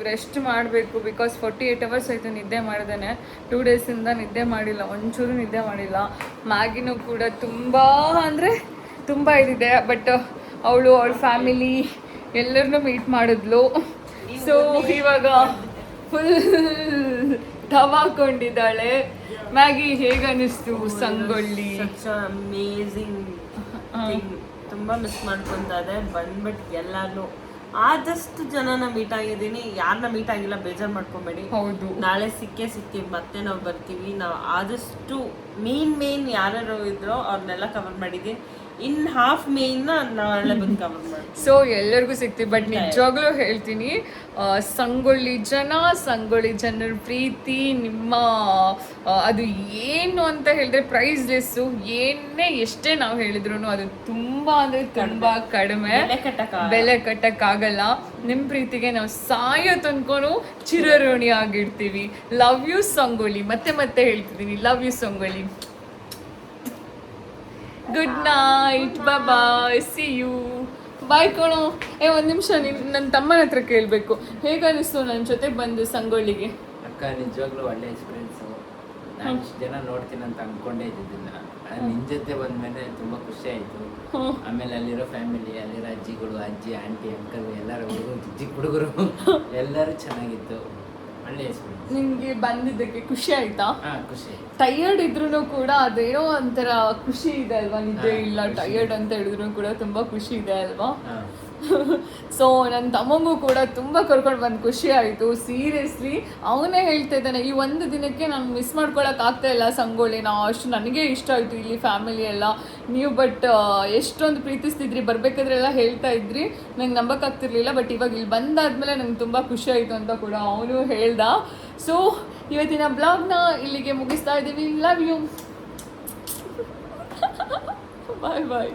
ರೆಸ್ಟ್ ಮಾಡಬೇಕು. ಬಿಕಾಸ್ 48 hours ಆಯಿತು ನಿದ್ದೆ ಮಾಡ್ದೇನೆ. 2 ಡೇಸಿಂದ ನಿದ್ದೆ ಮಾಡಿಲ್ಲ, ಒಂಚೂರು ನಿದ್ದೆ ಮಾಡಿಲ್ಲ. ಮ್ಯಾಗಿನೂ ಕೂಡ ತುಂಬ ಅಂದರೆ ತುಂಬ ಇದಿದೆ. ಬಟ್ ಅವಳ ಫ್ಯಾಮಿಲಿ ಎಲ್ಲರನ್ನೂ ಮೀಟ್ ಮಾಡಿದ್ಲು. ಸೊ ಇವಾಗ ಫುಲ್ ತವಾಕೊಂಡಿದ್ದಾಳೆ. ಮ್ಯಾಗಿ ಹೇಗನ್ನಿಸ್ತು ಸಂಗೊಳ್ಳಿ? Amazing thing. ತುಂಬಾ ಮಿಸ್ ಮಾಡ್ಕೊಂತ ಇದೆ. ಬಂದ್ಬಿಟ್ಟು ಎಲ್ಲಾನು ಆದಷ್ಟು ಜನನ ಮೀಟ್ ಆಗಿದ್ದೀನಿ. ಯಾರನ್ನ ಮೀಟ್ ಆಗಿಲ್ಲ ಬೇಜಾರು ಮಾಡ್ಕೊಬೇಡಿ. ಹೌದು, ನಾಳೆ ಸಿಕ್ಕಿವಿ, ಮತ್ತೆ ನಾವು ಬರ್ತೀವಿ. ನಾವು ಆದಷ್ಟು ಮೇನ್ ಯಾರ್ಯಾರು ಇದ್ರೋ ಅವ್ರನ್ನೆಲ್ಲ ಕವರ್ ಮಾಡಿದ್ದೀನಿ. ಇನ್ ಹಾಫ್ ಮೇನ್ ನಾಳೆ ಬಂದು ಕವರ್ ಮಾಡಿ. ಸೊ ಎಲ್ಲರಿಗೂ ಸಿಗ್ತೀವಿ. ಬಟ್ ನಿಜವಾಗ್ಲೂ ಹೇಳ್ತೀನಿ, ಸಂಗೊಳ್ಳಿ ಜನರ ಪ್ರೀತಿ ನಿಮ್ಮ ಅದು ಏನು ಅಂತ ಹೇಳಿದ್ರೆ ಪ್ರೈಸ್ಲೆಸ್ಸು. ಎಷ್ಟೇ ನಾವು ಹೇಳಿದ್ರು ಅದು ತುಂಬ ಅಂದರೆ ತುಂಬ ಕಡಿಮೆ. ಬೆಲೆ ಕಟ್ಟಕ್ಕಾಗಲ್ಲ. ನಿಮ್ಮ ಪ್ರೀತಿಗೆ ನಾವು ಸಾಯೋ ತನ್ಕೊಂಡು ಚಿರಋಣಿ ಆಗಿರ್ತೀವಿ. Love you Sangolli. ಮತ್ತೆ ಹೇಳ್ತಿದ್ದೀನಿ, love you Sangolli. Good night, bye, see you, bye ಕಣೋ. ಒಂದು ನಿಮಿಷ, ನನ್ನ ತಮ್ಮನ ಹತ್ರ ಕೇಳಬೇಕು, ಹೇಗನ್ನಿಸ್ತು ನನ್ನ ಜೊತೆ ಬಂದು ಸಂಗೊಳ್ಳಿಗೆ? ಅಕ್ಕ ನಿಜವಾಗ್ಲೂ ಒಳ್ಳೆ ಎಕ್ಸ್ಪೀರಿಯನ್ಸು. ನಾನು ಇಷ್ಟು ಜನ ನೋಡ್ತೀನಿ ಅಂತ ಅಂದ್ಕೊಂಡೇ ಇದ್ದಿದ್ದಿಲ್ಲ. ನಿನ್ನ ಜೊತೆ ಬಂದಮೇಲೆ ತುಂಬ ಖುಷಿ ಆಯಿತು. ಆಮೇಲೆ ಅಲ್ಲಿರೋ ಫ್ಯಾಮಿಲಿ, ಅಲ್ಲಿರೋ ಅಜ್ಜಿಗಳು, ಅಜ್ಜಿ, ಆಂಟಿ, ಅಂಕಲ್, ಎಲ್ಲರೂ ಚಿಕ್ಕ ಹುಡುಗರು ಎಲ್ಲರೂ ಚೆನ್ನಾಗಿತ್ತು. ಒಳ್ಳೆ ಎಕ್ಸ್ಪೀರಿಯನ್ಸ್. ನಿಮಗೆ ಬಂದಿದ್ದಕ್ಕೆ ಖುಷಿ ಆಯ್ತಾ? ಹಾಂ, ಖುಷಿ. ಟಯರ್ಡ್ ಇದ್ರೂ ಕೂಡ ಅದೇನೋ ಒಂಥರ ಖುಷಿ ಇದೆ ಅಲ್ವಾ? ನಿದ್ದೆ ಇಲ್ಲ, ಟಯರ್ಡ್ ಅಂತ ಹೇಳಿದ್ರು ಕೂಡ ತುಂಬ ಖುಷಿ ಇದೆ ಅಲ್ವಾ? ಸೊ ನನ್ನ ತಮ್ಮಂಗೂ ಕೂಡ ತುಂಬ ಕರ್ಕೊಂಡು ಬಂದು ಖುಷಿ ಆಯಿತು. ಸೀರಿಯಸ್ಲಿ ಅವನೇ ಹೇಳ್ತಾ ಇದ್ದಾನೆ, ಈ ಒಂದು ದಿನಕ್ಕೆ ನಾನು ಮಿಸ್ ಮಾಡ್ಕೊಳಕ್ಕೆ ಆಗ್ತಾ ಇಲ್ಲ ಸಂಗೊಳ್ಳಿನ. ಅಷ್ಟು ನನಗೆ ಇಷ್ಟ ಆಯಿತು ಇಲ್ಲಿ ಫ್ಯಾಮಿಲಿ ಎಲ್ಲ. ನೀವು ಬಟ್ ಎಷ್ಟೊಂದು ಪ್ರೀತಿಸ್ತಿದ್ರಿ, ಬರಬೇಕಾದ್ರೆಲ್ಲ ಹೇಳ್ತಾ ಇದ್ರಿ, ನಂಗೆ ನಂಬಕ್ಕಾಗ್ತಿರ್ಲಿಲ್ಲ. ಬಟ್ ಇವಾಗ ಇಲ್ಲಿ ಬಂದಾದ್ಮೇಲೆ ನಂಗೆ ತುಂಬ ಖುಷಿ ಆಯಿತು ಅಂತ ಕೂಡ ಅವನು ಹೇಳ್ದ. ಸೊ ಇವತ್ತಿನ ಬ್ಲಾಗ್ನ ಇಲ್ಲಿಗೆ ಮುಗಿಸ್ತಾ ಇದ್ದೀವಿ. Love you, bye bye.